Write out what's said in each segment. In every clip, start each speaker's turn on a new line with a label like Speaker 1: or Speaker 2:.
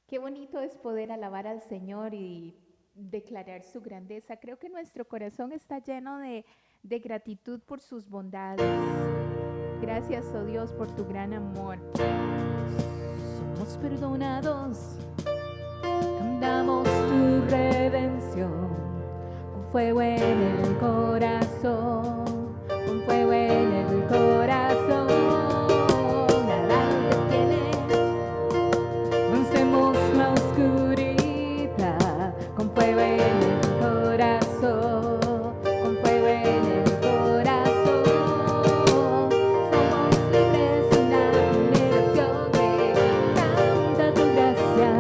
Speaker 1: Qué bonito es poder alabar al Señor y declarar su grandeza. Creo que nuestro corazón está lleno de gratitud por sus bondades. Gracias, oh Dios, por tu gran amor. Somos perdonados, cantamos tu redención, con fuego en el corazón, con fuego en el corazón. Nada nos detiene, vencemos la oscuridad, con fuego en el corazón, con fuego en el corazón. Somos libres, una generación que canta tu gracia.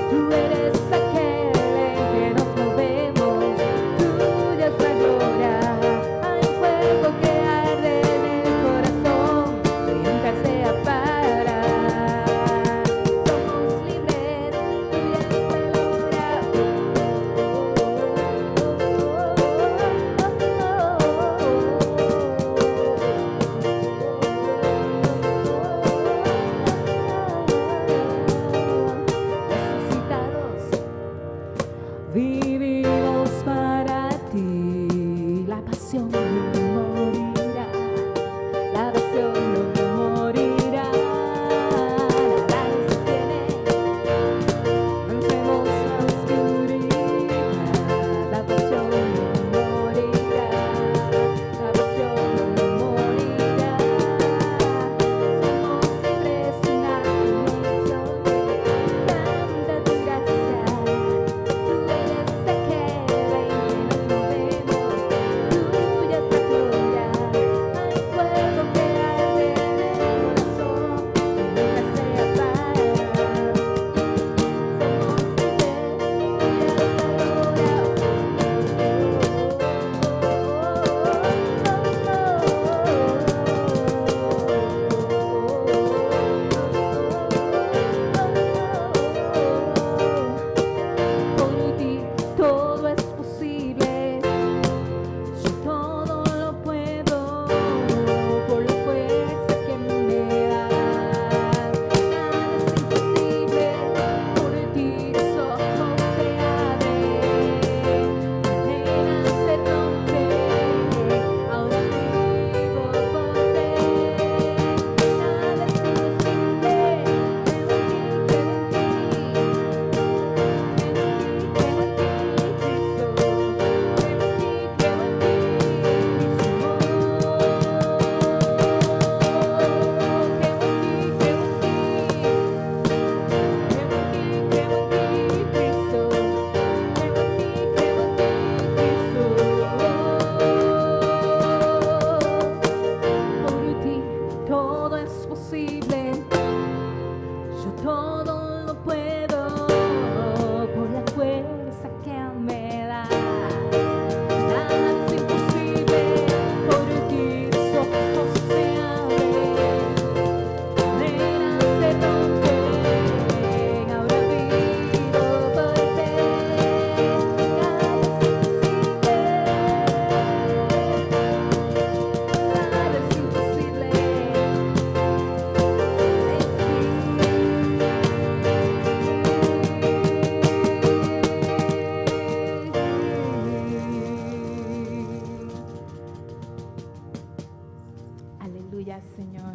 Speaker 1: Tú eres aquel en que nos movemos, tuya es la gloria. Hay fuego que arde en el corazón, que nunca se apagará. Somos libres, tuya es la resucitados, vivimos para ti. La pasión no morirá, la pasión no morirá. Nada nos detiene, vencemos la oscuridad. La pasión no morirá, la pasión no morirá. Somos libres, una generación que canta tu gracia. Tú eres aquel en que nos movemos, tuya es la gloria. Hay fuego que arde en el corazón, que nunca se apagará. Somos libres, tuya es la gloria. Por ti todo es posible, yo todo lo puedo, por la fuerza que me das. Nada es imposible, por ti los ojos se abren, cadenas se rompen, ahora vivo por fe. Nada es imposible, creo en ti, por ti todo es posible, yo todo lo puedo, por la fuerza que me das. Nada es imposible, por ti los ojos se abren, cadenas se rompen, ahora vivo por fe. Nada es imposible, nada es imposible Aleluya, Señor.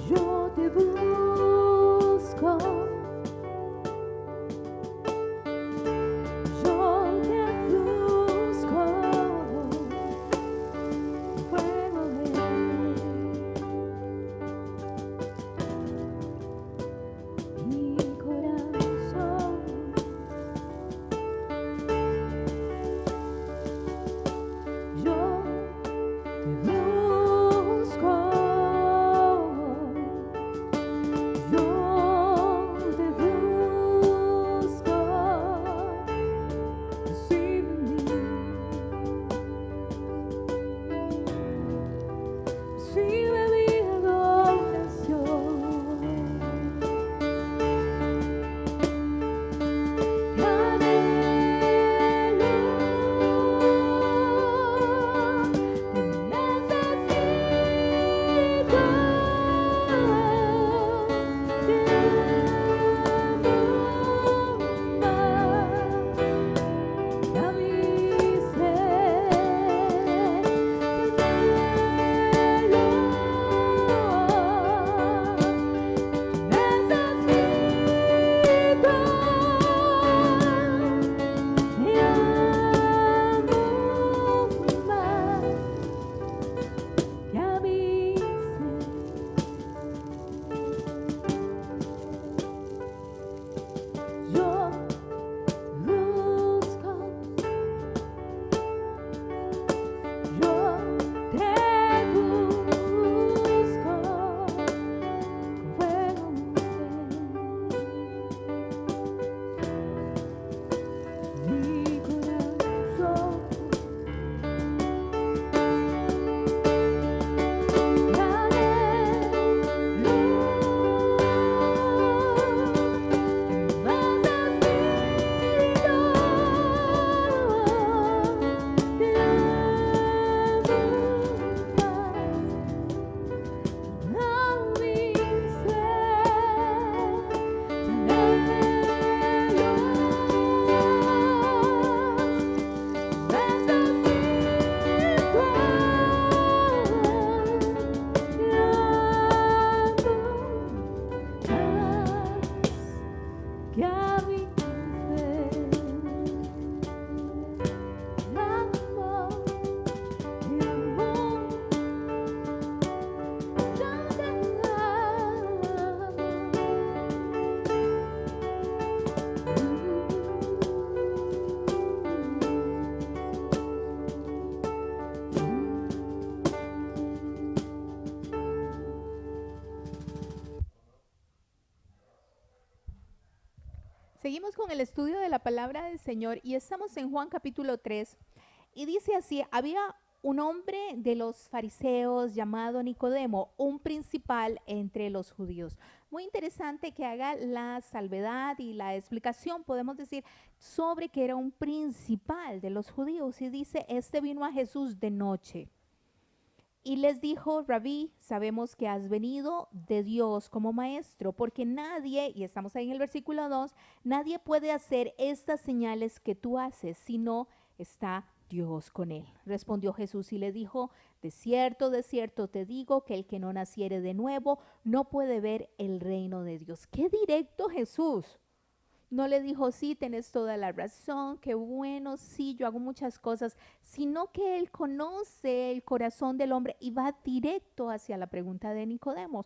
Speaker 1: Yo te busco, yo te busco, fuego de Seguimos con el estudio de la palabra del Señor y estamos en Juan capítulo 3 y dice así, había un hombre de los fariseos llamado Nicodemo, un principal entre los judíos. Muy interesante que haga la salvedad y la explicación, podemos decir, sobre que era un principal de los judíos y dice, este vino a Jesús de noche. Y les dijo, Rabí, sabemos que has venido de Dios como maestro, porque nadie, y estamos ahí en el versículo 2, nadie puede hacer estas señales que tú haces, sino está Dios con él. Respondió Jesús y le dijo, de cierto te digo que el que no naciere de nuevo no puede ver el reino de Dios. Qué directo Jesús. No le dijo, sí, tenés toda la razón, qué bueno, sí, yo hago muchas cosas, sino que él conoce el corazón del hombre y va directo hacia la pregunta de Nicodemo.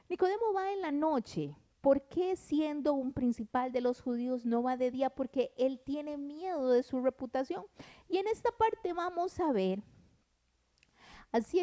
Speaker 1: Nicodemo va en la noche. ¿Por qué siendo un principal de los judíos no va de día? Porque él tiene miedo de su reputación. Y en esta parte vamos a ver. Así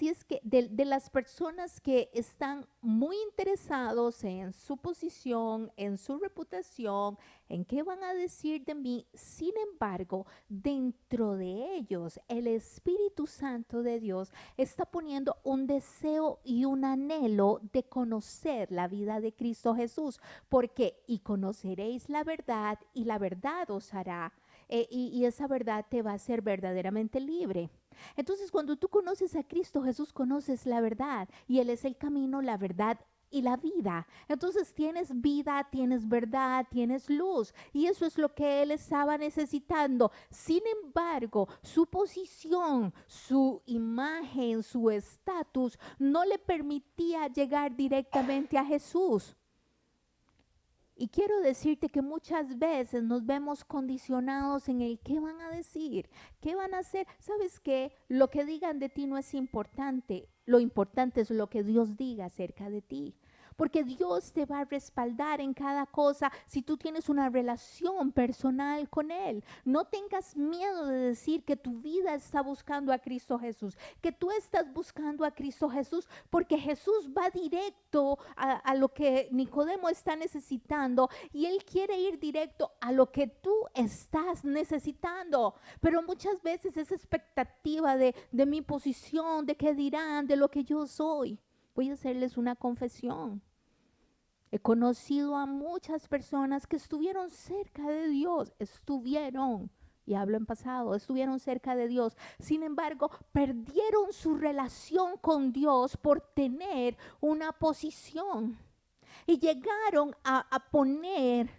Speaker 1: es que de las personas que están muy interesados en su posición, en su reputación, en qué van a decir de mí, sin embargo, dentro de ellos, el Espíritu Santo de Dios está poniendo un deseo y un anhelo de conocer la vida de Cristo Jesús, porque y conoceréis la verdad y la verdad os hará, y esa verdad te va a hacer verdaderamente libre. Entonces, cuando tú conoces a Cristo Jesús, conoces la verdad y Él es el camino, la verdad y la vida. Entonces tienes vida, tienes verdad, tienes luz y eso es lo que Él estaba necesitando. Sin embargo, su posición, su imagen, su estatus no le permitía llegar directamente a Jesús. Y quiero decirte que muchas veces nos vemos condicionados en el qué van a decir, qué van a hacer. ¿Sabes qué? Lo que digan de ti no es importante. Lo importante es lo que Dios diga acerca de ti. Porque Dios te va a respaldar en cada cosa si tú tienes una relación personal con Él. No tengas miedo de decir que tu vida está buscando a Cristo Jesús, que tú estás buscando a Cristo Jesús, porque Jesús va directo a lo que Nicodemo está necesitando y Él quiere ir directo a lo que tú estás necesitando. Pero muchas veces esa expectativa de mi posición, de qué dirán, de lo que yo soy. Voy a hacerles una confesión. He conocido a muchas personas que estuvieron cerca de Dios, y hablo en pasado, estuvieron cerca de Dios. Sin embargo, perdieron su relación con Dios por tener una posición. Y llegaron a poner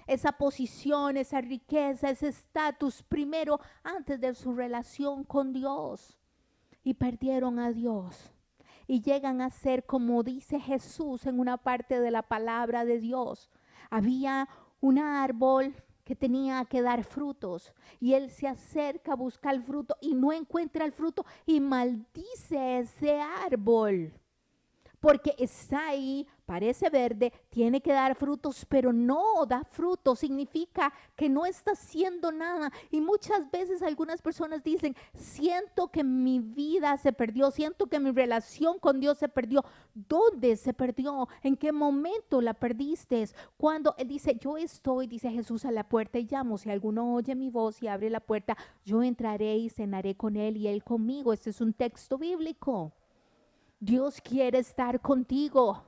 Speaker 1: esa posición, esa riqueza, ese estatus primero antes de su relación con Dios. Y perdieron a Dios. Y llegan a ser como dice Jesús en una parte de la palabra de Dios. Había un árbol que tenía que dar frutos y él se acerca a buscar el fruto y no encuentra el fruto y maldice ese árbol. Porque está ahí, parece verde, tiene que dar frutos, pero no da frutos, significa que no está haciendo nada. Y muchas veces algunas personas dicen, siento que mi vida se perdió, siento que mi relación con Dios se perdió. ¿Dónde se perdió? ¿En qué momento la perdiste? Cuando Él dice, yo estoy, dice Jesús, a la puerta y llamo, si alguno oye mi voz y abre la puerta, yo entraré y cenaré con Él y Él conmigo. Este es un texto bíblico. Dios quiere estar contigo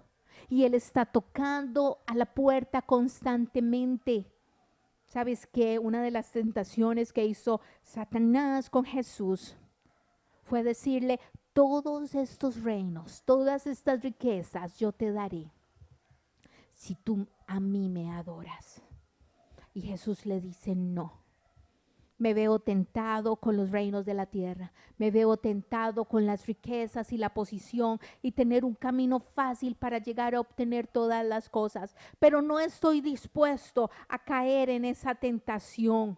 Speaker 1: y Él está tocando a la puerta constantemente. ¿Sabes qué? Una de las tentaciones que hizo Satanás con Jesús fue decirle, todos estos reinos, todas estas riquezas yo te daré si tú a mí me adoras. Y Jesús le dice, no. Me veo tentado con los reinos de la tierra. Me veo tentado con las riquezas y la posición y tener un camino fácil para llegar a obtener todas las cosas. Pero no estoy dispuesto a caer en esa tentación.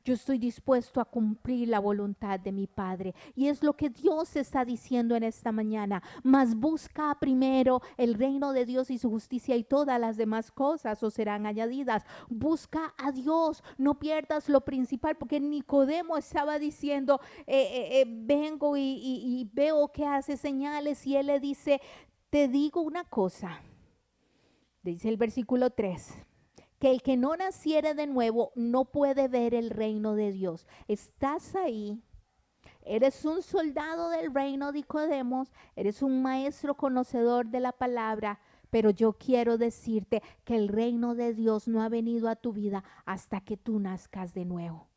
Speaker 1: Yo estoy dispuesto a cumplir la voluntad de mi Padre. Y es lo que Dios está diciendo en esta mañana. Mas busca primero el reino de Dios y su justicia y todas las demás cosas os serán añadidas. Busca a Dios. No pierdas lo principal porque Nicodemo estaba diciendo, vengo y veo que hace señales y él le dice, te digo una cosa. Dice el versículo 3. que el que no naciere de nuevo no puede ver el reino de Dios. Estás ahí. Eres un soldado del reino, Nicodemos, eres un maestro conocedor de la palabra, pero yo quiero decirte que el reino de Dios no ha venido a tu vida hasta que tú nazcas de nuevo.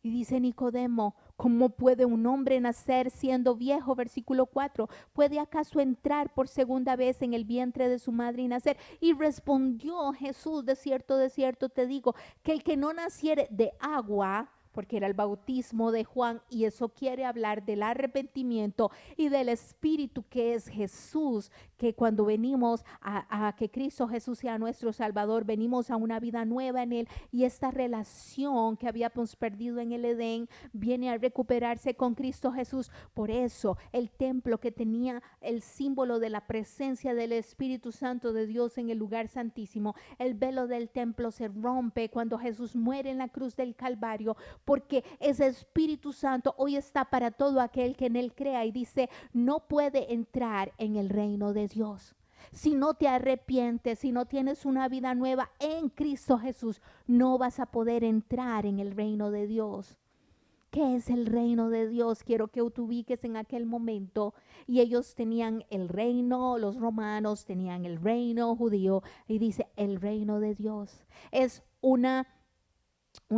Speaker 1: Y dice Nicodemo, ¿cómo puede un hombre nacer siendo viejo? Versículo 4, ¿puede acaso entrar por segunda vez en el vientre de su madre y nacer? Y respondió Jesús, de cierto te digo, que el que no naciere de agua, porque era el bautismo de Juan, y eso quiere hablar del arrepentimiento y del Espíritu que es Jesús, que cuando venimos a que Cristo Jesús sea nuestro Salvador, venimos a una vida nueva en Él, y esta relación que habíamos perdido en el Edén viene a recuperarse con Cristo Jesús. Por eso el templo que tenía el símbolo de la presencia del Espíritu Santo de Dios en el lugar santísimo, el velo del templo se rompe cuando Jesús muere en la cruz del Calvario, porque ese Espíritu Santo hoy está para todo aquel que en Él crea, y dice, no puede entrar en el reino de Dios. Si no te arrepientes, si no tienes una vida nueva en Cristo Jesús, no vas a poder entrar en el reino de Dios. ¿Qué es el reino de Dios? Quiero que te ubiques en aquel momento. Y ellos tenían el reino, los romanos tenían el reino judío, y dice el reino de Dios. Es un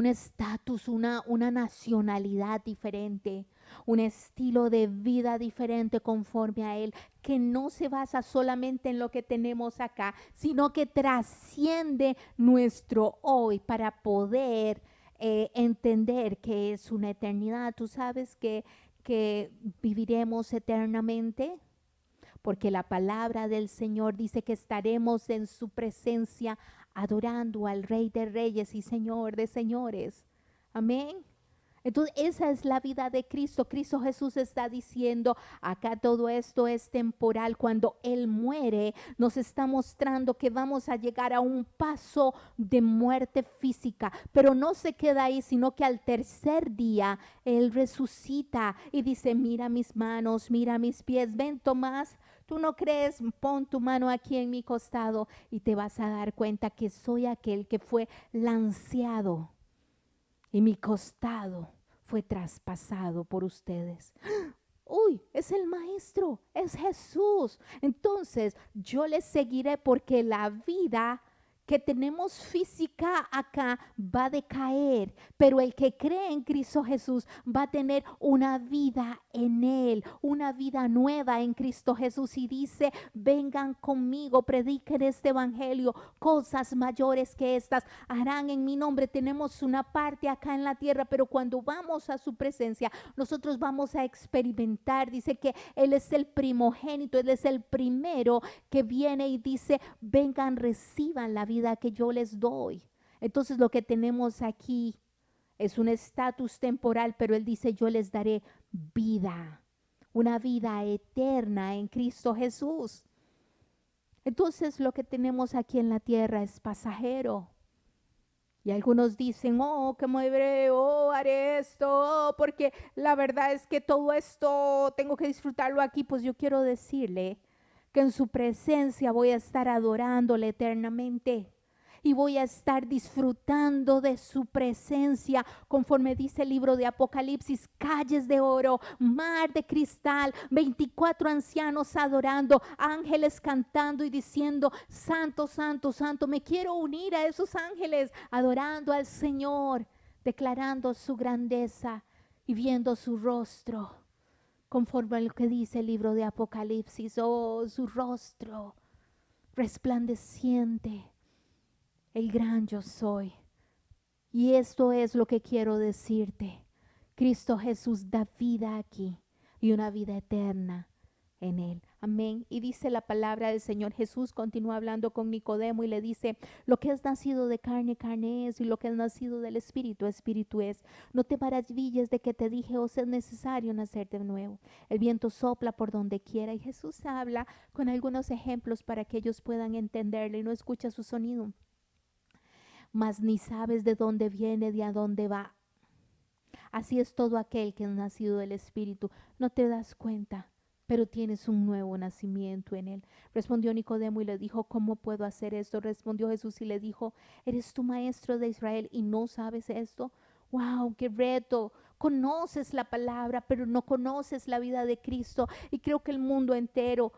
Speaker 1: estatus, una nacionalidad diferente, un estilo de vida diferente conforme a Él, que no se basa solamente en lo que tenemos acá, sino que trasciende nuestro hoy para poder entender que es una eternidad. Tú sabes que viviremos eternamente, porque la palabra del Señor dice que estaremos en su presencia adorando al Rey de Reyes y Señor de Señores. Amén. Entonces esa es la vida de Cristo. Cristo Jesús está diciendo, acá todo esto es temporal. Cuando Él muere, nos está mostrando que vamos a llegar a un paso de muerte física, pero no se queda ahí, sino que al tercer día Él resucita y dice, mira mis manos, mira mis pies, ven Tomás, tú no crees, pon tu mano aquí en mi costado y te vas a dar cuenta que soy aquel que fue lanceado y mi costado fue traspasado por ustedes. Uy, es el Maestro, es Jesús. Entonces yo le seguiré, porque la vida que tenemos física acá va a decaer, pero el que cree en Cristo Jesús va a tener una vida en Él, una vida nueva en Cristo Jesús. Y dice, vengan conmigo, prediquen este evangelio, cosas mayores que estas harán en mi nombre. Tenemos una parte acá en la tierra, pero cuando vamos a su presencia, nosotros vamos a experimentar. Dice que Él es el primogénito, Él es el primero que viene, y dice, vengan, reciban la vida que yo les doy. Entonces lo que tenemos aquí es un estatus temporal, pero Él dice, yo les daré vida, una vida eterna en Cristo Jesús. Entonces lo que tenemos aquí en la tierra es pasajero. Y algunos dicen, oh, que muere, oh, haré esto, oh, porque la verdad es que todo esto tengo que disfrutarlo aquí. Pues yo quiero decirle que en su presencia voy a estar adorándole eternamente. Y voy a estar disfrutando de su presencia, conforme dice el libro de Apocalipsis, calles de oro, mar de cristal, 24 ancianos adorando, ángeles cantando y diciendo, santo, santo, santo. Me quiero unir a esos ángeles adorando al Señor, declarando su grandeza y viendo su rostro, conforme a lo que dice el libro de Apocalipsis. Oh, su rostro resplandeciente, el gran yo soy. Y esto es lo que quiero decirte. Cristo Jesús da vida aquí y una vida eterna en Él. Amén. Y dice la palabra del Señor. Jesús continúa hablando con Nicodemo y le dice, lo que es nacido de carne, carne es, y lo que es nacido del Espíritu, Espíritu es. No te maravilles de que te dije, os es necesario nacer de nuevo. El viento sopla por donde quiera. Y Jesús habla con algunos ejemplos para que ellos puedan entenderle, y no escucha su sonido, mas ni sabes de dónde viene, de a dónde va. Así es todo aquel que es nacido del Espíritu. No te das cuenta pero tienes un nuevo nacimiento en él. Respondió Nicodemo y le dijo, ¿cómo puedo hacer esto? Respondió Jesús y le dijo, ¿eres tú maestro de Israel y no sabes esto? ¡Wow! ¡Qué reto! Conoces la palabra, pero no conoces la vida de Cristo. Y creo que el mundo entero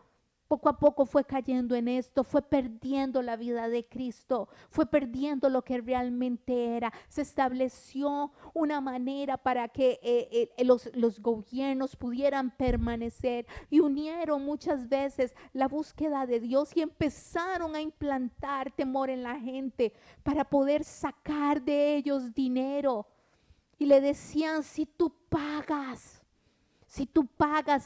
Speaker 1: poco a poco fue cayendo en esto, fue perdiendo la vida de Cristo, fue perdiendo lo que realmente era. Se estableció una manera para que los gobiernos pudieran permanecer y unieron muchas veces la búsqueda de Dios y empezaron a implantar temor en la gente para poder sacar de ellos dinero. Y le decían, si tú pagas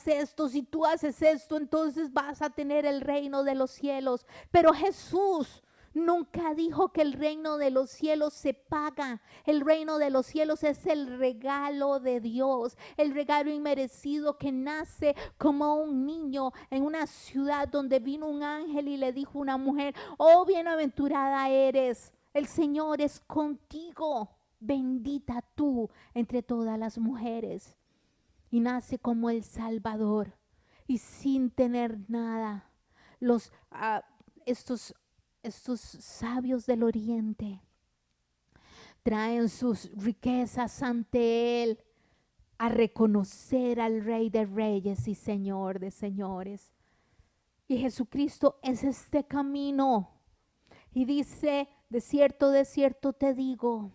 Speaker 1: esto, si tú haces esto, entonces vas a tener el reino de los cielos. Pero Jesús nunca dijo que el reino de los cielos se paga. El reino de los cielos es el regalo de Dios, el regalo inmerecido que nace como un niño en una ciudad donde vino un ángel y le dijo a una mujer, oh, bienaventurada eres, el Señor es contigo, bendita tú entre todas las mujeres. Y nace como el Salvador y sin tener nada. Los, estos sabios del oriente traen sus riquezas ante Él a reconocer al Rey de Reyes y Señor de Señores. Y Jesucristo es este camino. Y dice, de cierto te digo,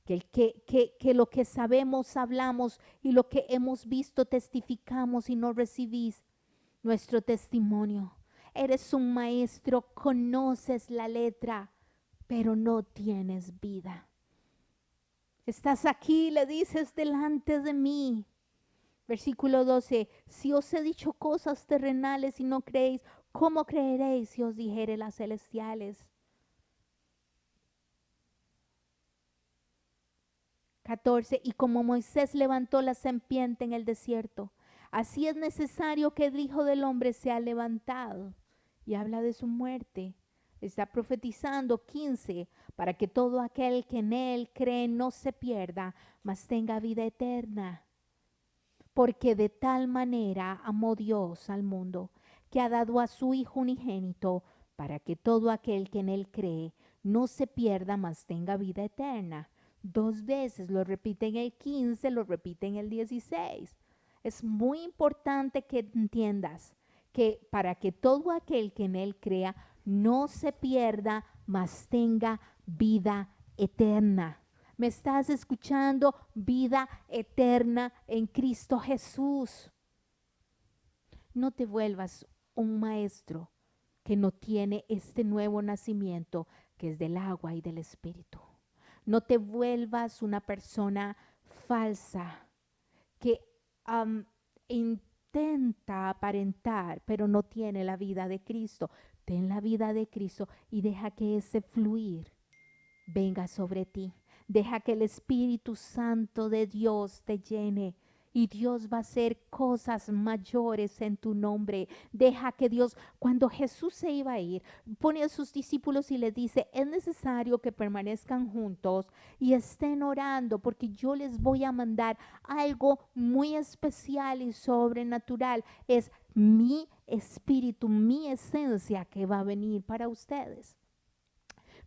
Speaker 1: que lo que sabemos hablamos y lo que hemos visto testificamos y no recibís nuestro testimonio. Eres un maestro, conoces la letra, pero no tienes vida. Estás aquí, le dices, delante de mí. Versículo 12, si os he dicho cosas terrenales y no creéis, ¿cómo creeréis si os dijere las celestiales? 14, y como Moisés levantó la serpiente en el desierto, así es necesario que el Hijo del Hombre sea levantado. Y habla de su muerte. Está profetizando 15, para que todo aquel que en él cree no se pierda, mas tenga vida eterna. Porque de tal manera amó Dios al mundo, que ha dado a su Hijo unigénito, para que todo aquel que en él cree no se pierda, mas tenga vida eterna. 2 veces, lo repite en el 15, lo repite en el 16. Es muy importante que entiendas que para que todo aquel que en él crea no se pierda, mas tenga vida eterna. ¿Me estás escuchando? Vida eterna en Cristo Jesús. No te vuelvas un maestro que no tiene este nuevo nacimiento que es del agua y del Espíritu. No te vuelvas una persona falsa que intenta aparentar, pero no tiene la vida de Cristo. Ten la vida de Cristo y deja que ese fluir venga sobre ti. Deja que el Espíritu Santo de Dios te llene. Y Dios va a hacer cosas mayores en tu nombre. Deja que Dios, cuando Jesús se iba a ir, pone a sus discípulos y les dice, es necesario que permanezcan juntos y estén orando porque yo les voy a mandar algo muy especial y sobrenatural. Es mi espíritu, mi esencia que va a venir para ustedes.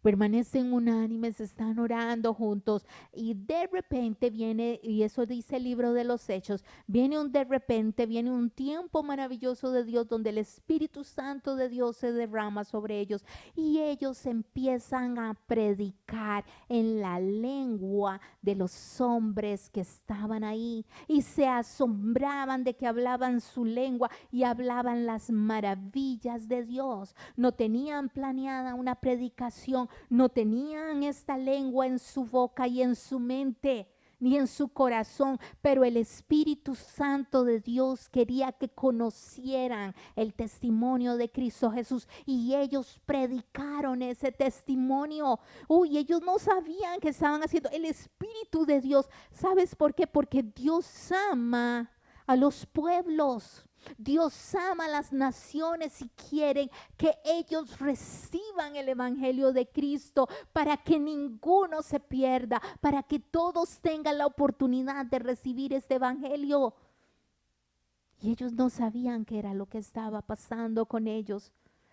Speaker 1: Permanecen unánimes, están orando juntos y de repente viene, y eso dice el libro de los Hechos, viene un tiempo maravilloso de Dios donde el Espíritu Santo de Dios se derrama sobre ellos y ellos empiezan a predicar en la lengua de los hombres que estaban ahí y se asombraban de que hablaban su lengua y hablaban las maravillas de Dios. No tenían planeada una predicación, no tenían esta lengua en su boca y en su mente, ni en su corazón, pero el Espíritu Santo de Dios quería que conocieran el testimonio de Cristo Jesús y ellos predicaron ese testimonio. Uy, ellos no sabían que estaban haciendo el Espíritu de Dios. ¿Sabes por qué? Porque Dios ama a los pueblos. Dios ama a las naciones y quiere que ellos reciban el Evangelio de Cristo para que ninguno se pierda, para que todos tengan la oportunidad de recibir este Evangelio. Y ellos no sabían qué era lo que estaba pasando con ellos.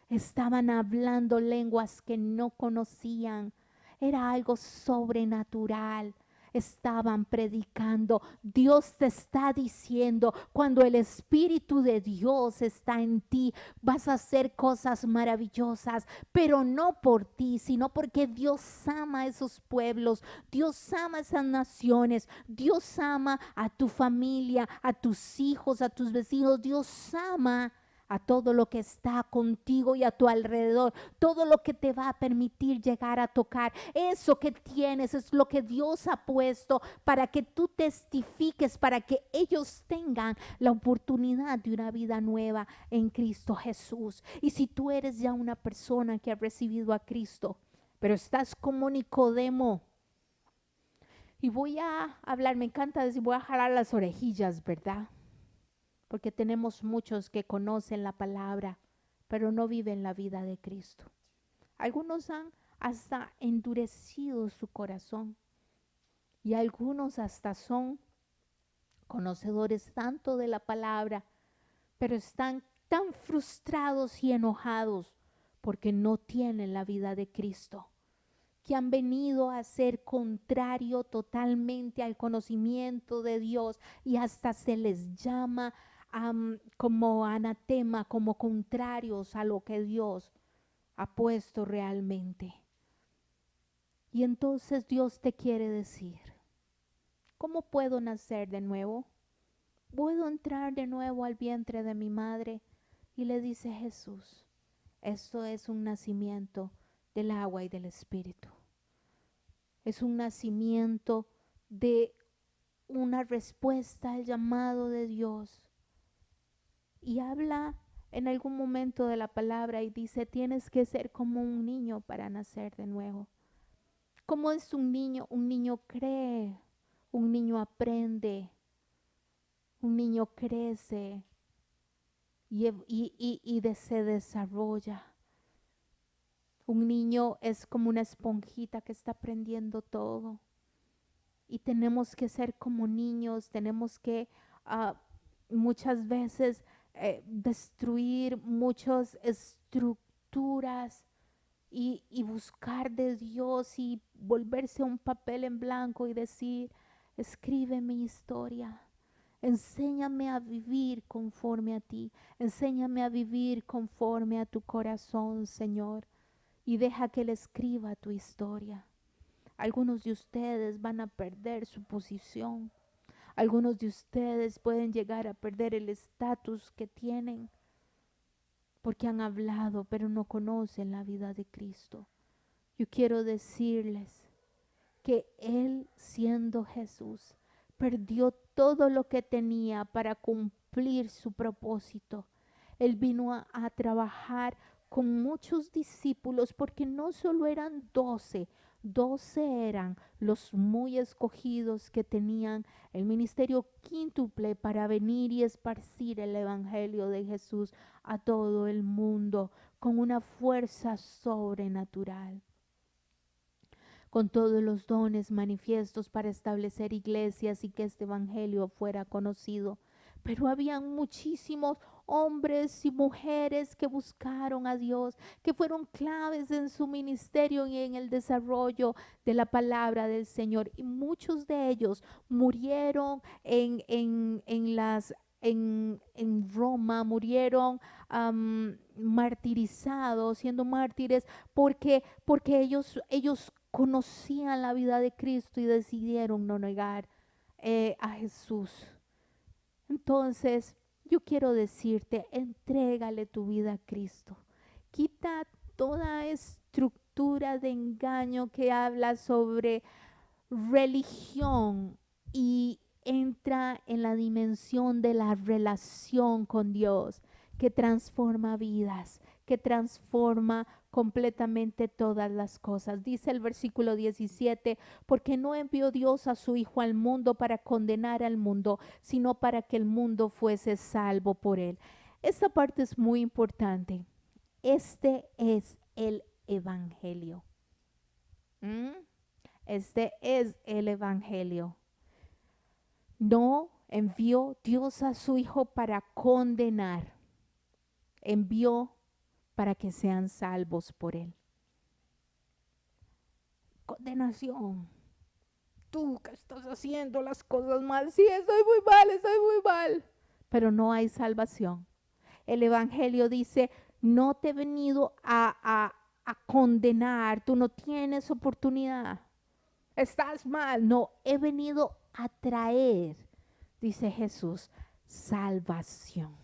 Speaker 1: Estaban hablando lenguas que no conocían. Era algo sobrenatural. Estaban predicando. Dios te está diciendo, cuando el Espíritu de Dios está en ti, vas a hacer cosas maravillosas, pero no por ti, sino porque Dios ama a esos pueblos, Dios ama a esas naciones, Dios ama a tu familia, a tus hijos, a tus vecinos, Dios ama a todo lo que está contigo y a tu alrededor, todo lo que te va a permitir llegar a tocar. Eso que tienes es lo que Dios ha puesto para que tú testifiques, para que ellos tengan la oportunidad de una vida nueva en Cristo Jesús. Y si tú eres ya una persona que ha recibido a Cristo, pero estás como Nicodemo, y voy a hablar, me encanta decir, voy a jalar las orejillas, ¿verdad? Porque tenemos muchos que conocen la palabra, pero no viven la vida de Cristo. Algunos han hasta endurecido su corazón y algunos hasta son conocedores tanto de la palabra, pero están tan frustrados y enojados porque no tienen la vida de Cristo, que han venido a ser contrario totalmente al conocimiento de Dios y hasta se les llama como anatema, como contrarios a lo que Dios ha puesto realmente. Y entonces Dios te quiere decir, ¿cómo puedo nacer de nuevo? ¿Puedo entrar de nuevo al vientre de mi madre? Y le dice Jesús, esto es un nacimiento del agua y del Espíritu. Es un nacimiento de una respuesta al llamado de Dios. Y habla en algún momento de la palabra y dice, tienes que ser como un niño para nacer de nuevo. ¿Cómo es un niño? Un niño cree, un niño aprende, un niño crece y se desarrolla. Un niño es como una esponjita que está aprendiendo todo. Y tenemos que ser como niños, tenemos que muchas veces destruir muchas estructuras y buscar de Dios y volverse un papel en blanco y decir, escribe mi historia. Enséñame a vivir conforme a ti. Enséñame a vivir conforme a tu corazón, Señor. Y deja que Él escriba tu historia. Algunos de ustedes van a perder su posición. Algunos de ustedes pueden llegar a perder el estatus que tienen porque han hablado pero no conocen la vida de Cristo. Yo quiero decirles que Él, siendo Jesús, perdió todo lo que tenía para cumplir su propósito. Él vino a trabajar con muchos discípulos porque no solo eran 12, 12 eran los muy escogidos que tenían el ministerio quíntuple para venir y esparcir el Evangelio de Jesús a todo el mundo con una fuerza sobrenatural, con todos los dones manifiestos para establecer iglesias y que este evangelio fuera conocido. Pero habían muchísimos hombres y mujeres que buscaron a Dios, que fueron claves en su ministerio y en el desarrollo de la palabra del Señor. Y muchos de ellos murieron en Roma, murieron martirizados, siendo mártires, porque ellos conocían la vida de Cristo y decidieron no negar a Jesús. Entonces, yo quiero decirte, entrégale tu vida a Cristo. Quita toda estructura de engaño que habla sobre religión y entra en la dimensión de la relación con Dios, que transforma vidas, que transforma completamente todas las cosas. Dice el versículo 17, porque no envió Dios a su Hijo al mundo para condenar al mundo, sino para que el mundo fuese salvo por él. Esta parte es muy importante. Este es el Evangelio. ¿Mm? Este es el Evangelio. No envió Dios a su Hijo para condenar, envió para que sean salvos por Él. Condenación. Tú que estás haciendo las cosas mal, sí, estoy muy mal. Pero no hay salvación. El Evangelio dice, no te he venido a condenar, tú no tienes oportunidad, estás mal. No, he venido a traer, dice Jesús, salvación.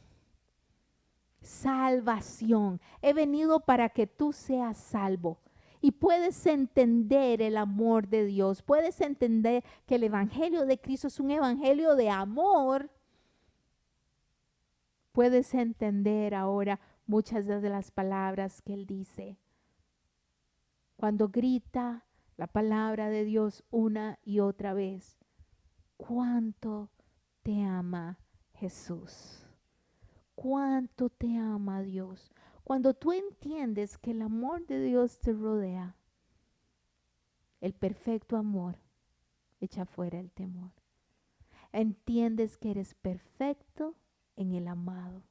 Speaker 1: Salvación. He venido para que tú seas salvo. Y puedes entender el amor de Dios. Puedes entender que el Evangelio de Cristo es un Evangelio de amor. Puedes entender ahora muchas de las palabras que Él dice. Cuando grita la palabra de Dios una y otra vez. ¿Cuánto te ama Jesús? ¿Cuánto te ama Dios? Cuando tú entiendes que el amor de Dios te rodea, el perfecto amor echa fuera el temor. Entiendes que eres perfecto en el amado.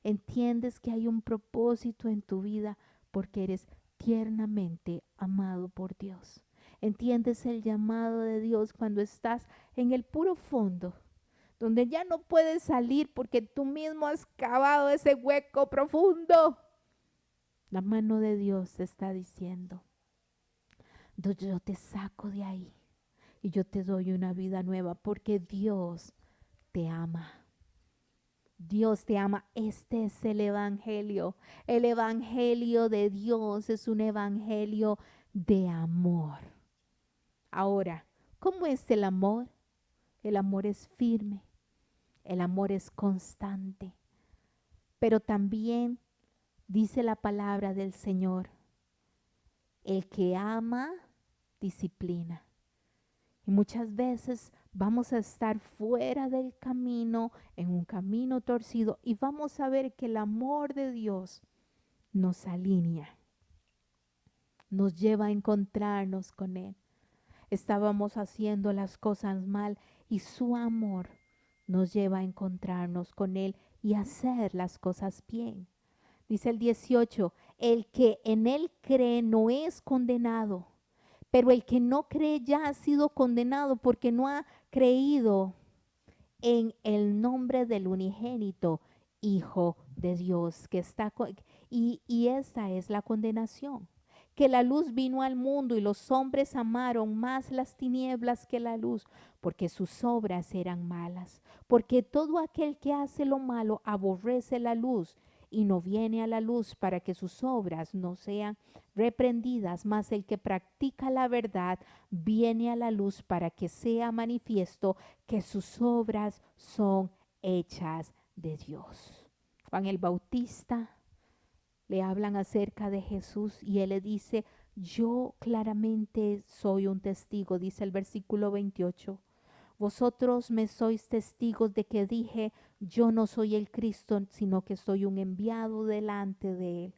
Speaker 1: Entiendes que hay un propósito en tu vida porque eres tiernamente amado por Dios. Entiendes el llamado de Dios cuando estás en el puro fondo, donde ya no puedes salir porque tú mismo has cavado ese hueco profundo. La mano de Dios te está diciendo, yo te saco de ahí y yo te doy una vida nueva porque Dios te ama. Dios te ama. Este es el Evangelio. El Evangelio de Dios es un Evangelio de amor. Ahora, ¿cómo es el amor? El amor es firme. El amor es constante. Pero también dice la palabra del Señor, el que ama, disciplina. Y muchas veces vamos a estar fuera del camino, en un camino torcido, y vamos a ver que el amor de Dios nos alinea, nos lleva a encontrarnos con Él. Estábamos haciendo las cosas mal y su amor nos lleva a encontrarnos con Él y hacer las cosas bien. Dice el 18, el que en Él cree no es condenado, pero el que no cree ya ha sido condenado porque no ha creído en el nombre del unigénito Hijo de Dios, que está y esta es la condenación, que la luz vino al mundo y los hombres amaron más las tinieblas que la luz, porque sus obras eran malas, porque todo aquel que hace lo malo aborrece la luz y no viene a la luz para que sus obras no sean reprendidas, mas el que practica la verdad viene a la luz para que sea manifiesto que sus obras son hechas de Dios. Juan el Bautista le hablan acerca de Jesús y él le dice, yo claramente soy un testigo, dice el versículo 28. Vosotros me sois testigos de que dije, yo no soy el Cristo, sino que soy un enviado delante de Él.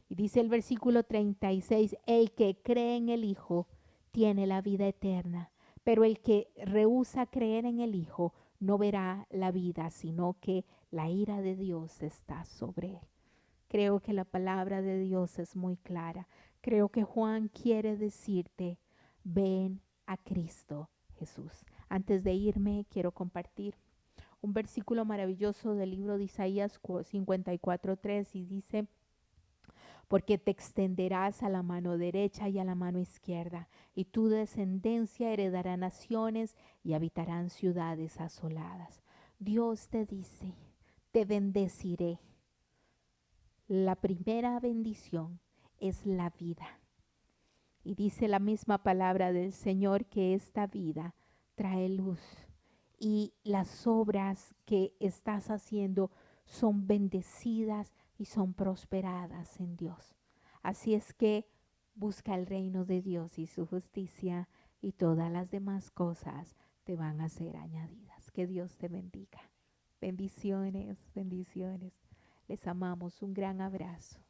Speaker 1: Y dice el versículo 36, el que cree en el Hijo tiene la vida eterna, pero el que rehúsa creer en el Hijo no verá la vida, sino que la ira de Dios está sobre él. Creo que la palabra de Dios es muy clara. Creo que Juan quiere decirte, ven a Cristo Jesús. Antes de irme, quiero compartir un versículo maravilloso del libro de Isaías 54:3 y dice, porque te extenderás a la mano derecha y a la mano izquierda, y tu descendencia heredará naciones y habitarán ciudades asoladas. Dios te dice, te bendeciré. La primera bendición es la vida. Y dice la misma palabra del Señor que esta vida trae luz y las obras que estás haciendo son bendecidas y son prosperadas en Dios. Así es que busca el reino de Dios y su justicia y todas las demás cosas te van a ser añadidas. Que Dios te bendiga. Bendiciones, bendiciones. Les amamos. Un gran abrazo.